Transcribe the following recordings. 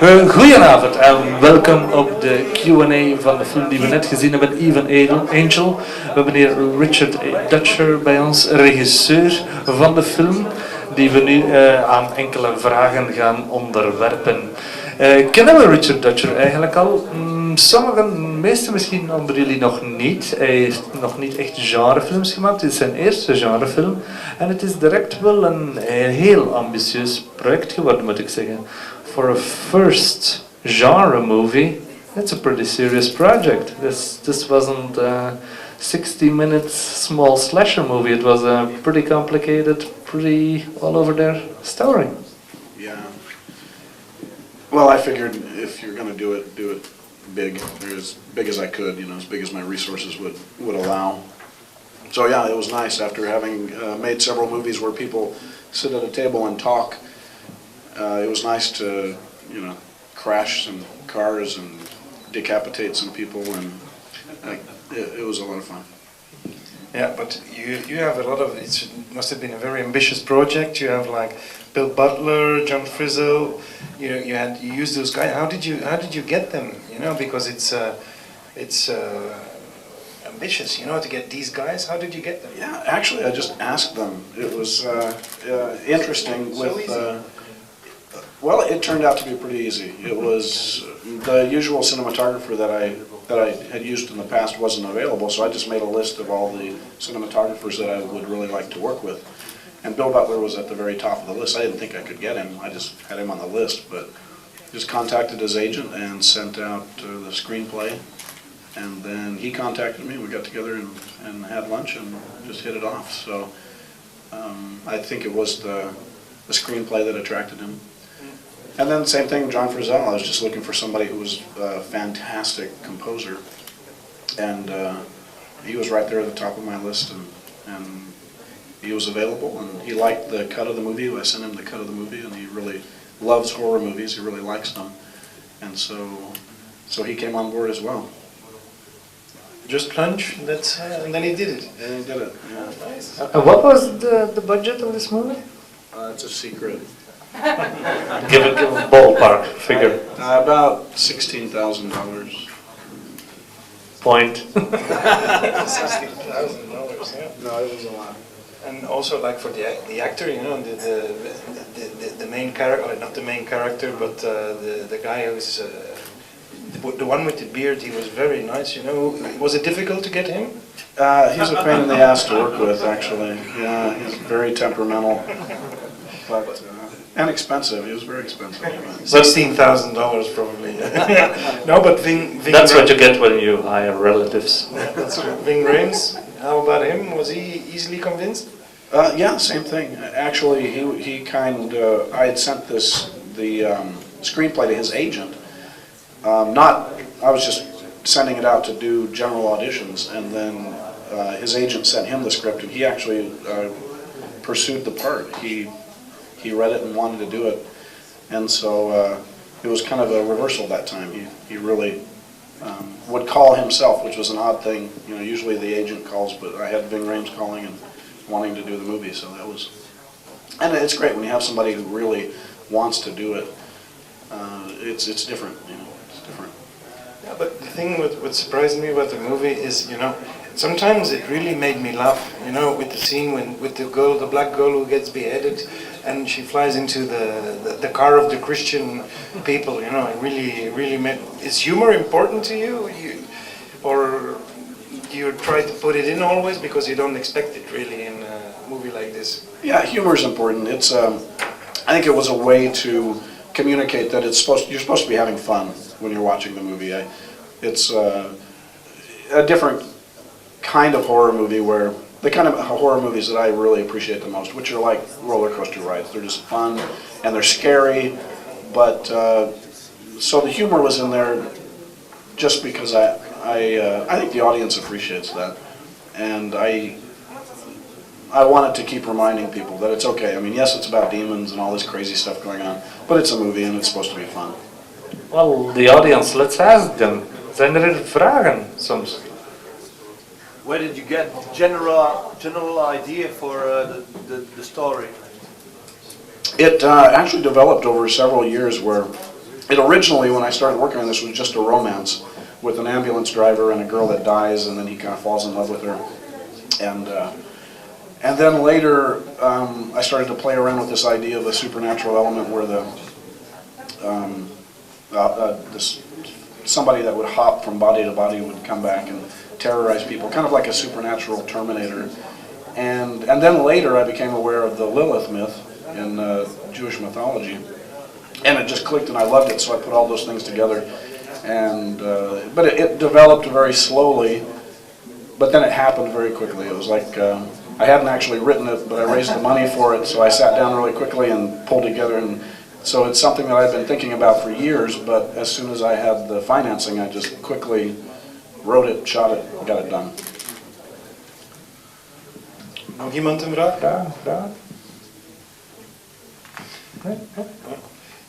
Goedenavond en welkom op de Q&A van de film die we net gezien hebben, Even Angel. We hebben hier Richard Dutcher bij ons, regisseur van de film, die we nu aan enkele vragen gaan onderwerpen. Kennen we Richard Dutcher eigenlijk al? Sommigen, meeste misschien onder jullie nog niet. Hij heeft nog niet echt genrefilms gemaakt. Dit is zijn eerste genrefilm. En het is direct wel een heel ambitieus project geworden, moet ik zeggen. For a first genre movie, it's a pretty serious project. This wasn't a 60 minutes small slasher movie. It was a pretty complicated, pretty all over there story. Yeah. Well, I figured if you're going to do it big, or as big as I could, as big as my resources would allow. So yeah, it was nice after having made several movies where people sit at a table and talk. It was nice to, crash some cars and decapitate some people, and it was a lot of fun. Yeah, but you have a lot of, it must have been a very ambitious project. You have like Bill Butler, John Frizzell. You used those guys. How did you get them? Because it's ambitious. To get these guys. How did you get them? Yeah, actually, I just asked them. It was interesting. Well, it turned out to be pretty easy. It was the usual cinematographer that I had used in the past wasn't available, so I just made a list of all the cinematographers that I would really like to work with. And Bill Butler was at the very top of the list. I didn't think I could get him. I just had him on the list, but just contacted his agent and sent out the screenplay. And then he contacted me. We got together and had lunch and just hit it off. So I think it was the screenplay that attracted him. And then same thing, John Frizzell. I was just looking for somebody who was a fantastic composer, and he was right there at the top of my list, and he was available, and he liked the cut of the movie. I sent him the cut of the movie, and he really loves horror movies. He really likes them, and so he came on board as well. Just plunge, and then he did it. And he did it. Yeah. Nice. What was the budget of this movie? It's a secret. Give a ballpark figure. About $16,000. Point. $16,000. Yeah. No, it was a lot. And also, like for the actor, the main character, not the main character, but the guy who's the one with the beard. He was very nice. Was it difficult to get him? He's a pain in the ass to work with, actually. Yeah, he's very temperamental, but and expensive. He was very expensive. $16,000 probably. No, but Ving. That's what you get when you hire relatives. That's right. Ving Rhames. How about him? Was he easily convinced? Yeah, same thing. Actually, he I had sent the screenplay to his agent. I was just sending it out to do general auditions, and then his agent sent him the script, and he actually pursued the part. He read it and wanted to do it, and so it was kind of a reversal that time. He really would call himself, which was an odd thing. Usually the agent calls, but I had Ving Rhames calling and wanting to do the movie, so that was. And it's great when you have somebody who really wants to do it. It's different. It's different. Yeah, but the thing what surprised me about the movie is, sometimes it really made me laugh. With the scene with the black girl who gets beheaded, and she flies into the car of the Christian people. It really made. Is humor important to you? Or do you try to put it in always because you don't expect it really in a movie like this? Yeah, humor is important. It's I think it was a way to communicate that you're supposed to be having fun when you're watching the movie. It's a different kind of horror movie, where the kind of horror movies that I really appreciate the most, which are like roller coaster rides. They're just fun and they're scary, but so the humor was in there just because I think the audience appreciates that, and I wanted to keep reminding people that it's okay. I mean, yes, it's about demons and all this crazy stuff going on, but it's a movie and it's supposed to be fun. Well, the audience, let's ask them. Zijn er vragen soms? Where did you get general idea for the story? It actually developed over several years, where it originally, when I started working on this, was just a romance with an ambulance driver and a girl that dies, and then he kind of falls in love with her. And then later, I started to play around with this idea of a supernatural element where somebody that would hop from body to body would come back and terrorize people, kind of like a supernatural Terminator. And then later, I became aware of the Lilith myth in Jewish mythology, and it just clicked, and I loved it. So I put all those things together, and but it developed very slowly. But then it happened very quickly. It was like I hadn't actually written it, but I raised the money for it, so I sat down really quickly and pulled together. And so it's something that I've been thinking about for years, but as soon as I had the financing, I just quickly wrote it, shot it, got it done. Nog iemand een vraag? Vraag?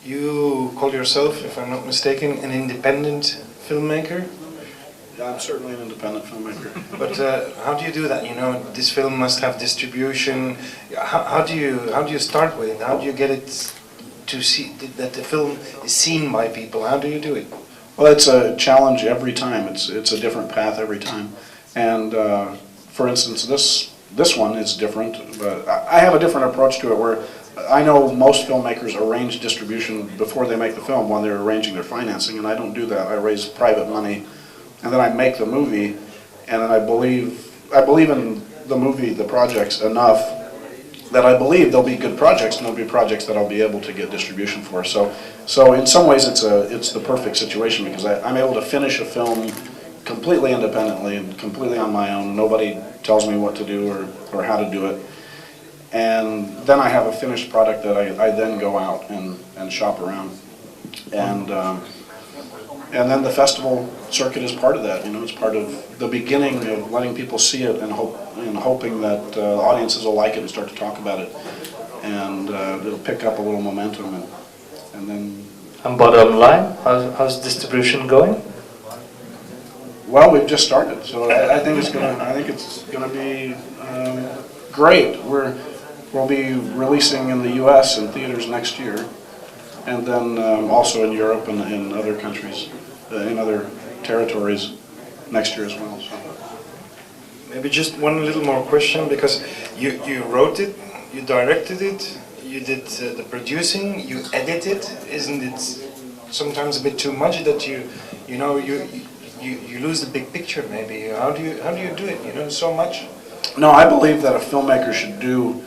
You call yourself, if I'm not mistaken, an independent filmmaker. Yeah, I'm certainly an independent filmmaker. But how do you do that? You know, this film must have distribution. How do you start with it? How do you get it to see that the film is seen by people? How do you do it? Well, it's a challenge every time. It's a different path every time. And for instance, this one is different, but I have a different approach to it where I know most filmmakers arrange distribution before they make the film when they're arranging their financing, and I don't do that. I raise private money, and then I make the movie, and then I believe in the movie, the projects enough that I believe there'll be good projects, and there'll be projects that I'll be able to get distribution for. So in some ways it's the perfect situation, because I'm able to finish a film completely independently and completely on my own. Nobody tells me what to do or how to do it. And then I have a finished product that I then go out and shop around. And then the festival circuit is part of that. You know, it's part of the beginning of letting people see it and hoping that audiences will like it and start to talk about it. And it'll pick up a little momentum and then... And bottom line, how's distribution going? Well, we've just started, so I think it's gonna be great. We'll be releasing in the U.S. in theaters next year, and then also in Europe and in other countries, in other territories next year as well. So. Maybe just one little more question, because you wrote it, you directed it, you did the producing, you edited. Isn't it sometimes a bit too much that you lose the big picture? Maybe how do you do it? You know, so much. No, I believe that a filmmaker should do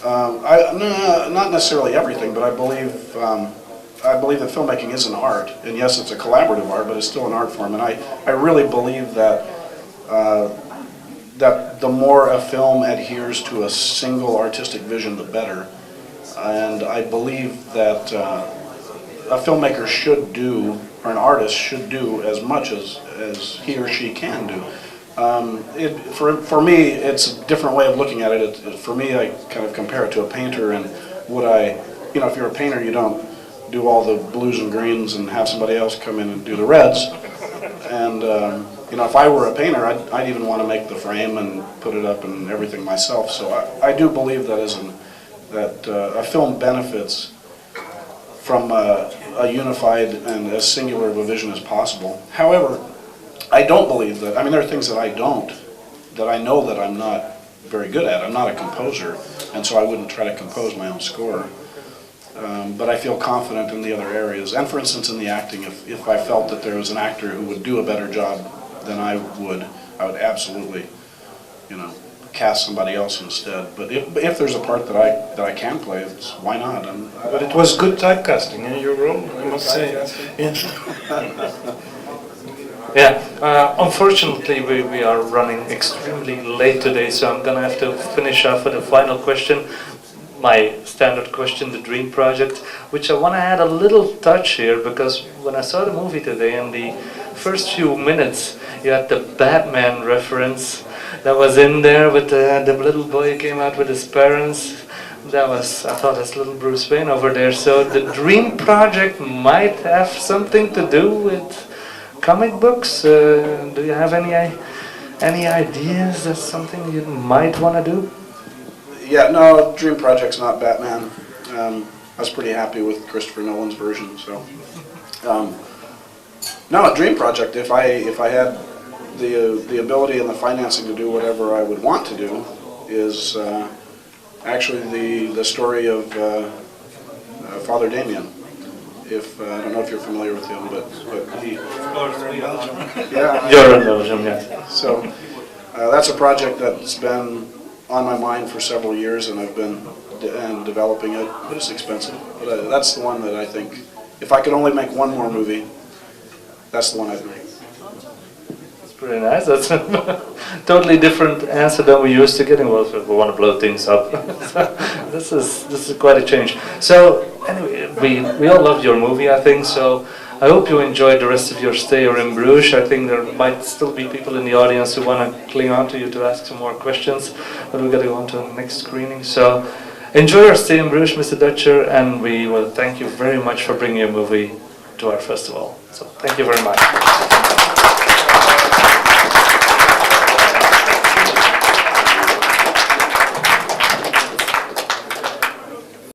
not necessarily everything, but I believe that filmmaking is an art, and yes, it's a collaborative art, but it's still an art form. And I really believe that that the more a film adheres to a single artistic vision, the better. And I believe that a filmmaker should do, or an artist should do, as much as he or she can do. For me, it's a different way of looking at it. For me, I kind of compare it to a painter, and if you're a painter, you don't do all the blues and greens and have somebody else come in and do the reds. And if I were a painter, I'd even want to make the frame and put it up and everything myself. So I do believe that a film benefits from a unified and as singular of a vision as possible. However, I don't believe that. I mean, there are things that I know that I'm not very good at. I'm not a composer, and so I wouldn't try to compose my own score. But I feel confident in the other areas. And for instance, in the acting, if I felt that there was an actor who would do a better job than I would absolutely, cast somebody else instead. But if there's a part that I can play, why not? But it was good typecasting in your role, I must say. Yeah, unfortunately we are running extremely late today, so I'm gonna have to finish off with a final question. My standard question, the Dream Project, which I want to add a little touch here, because when I saw the movie today, in the first few minutes, you had the Batman reference that was in there with the little boy who came out with his parents. I thought that's little Bruce Wayne over there. So the Dream Project might have something to do with comic books. Do you have any ideas? That's something you might want to do? Yeah, no, Dream Project's not Batman. I was pretty happy with Christopher Nolan's version, so No, a dream project. If I had the ability and the financing to do whatever I would want to do, is actually the story of Father Damien. If I don't know if you're familiar with him, but he. Yeah. You're in Belgium, yeah. So that's a project that's been on my mind for several years, and I've been developing it, but it's expensive. But that's the one that I think, if I could only make one more movie, that's the one I'd make. That's pretty nice. That's a totally different answer than we used to getting. Well, we want to blow things up. This is quite a change. So anyway, we all loved your movie, I think. So I hope you enjoyed the rest of your stay here in Bruges. I think there might still be people in the audience who want to cling on to you to ask some more questions, but we've got to go on to the next screening. So enjoy your stay in Bruges, Mr. Dutcher, and we will thank you very much for bringing your movie to our festival. So thank you very much.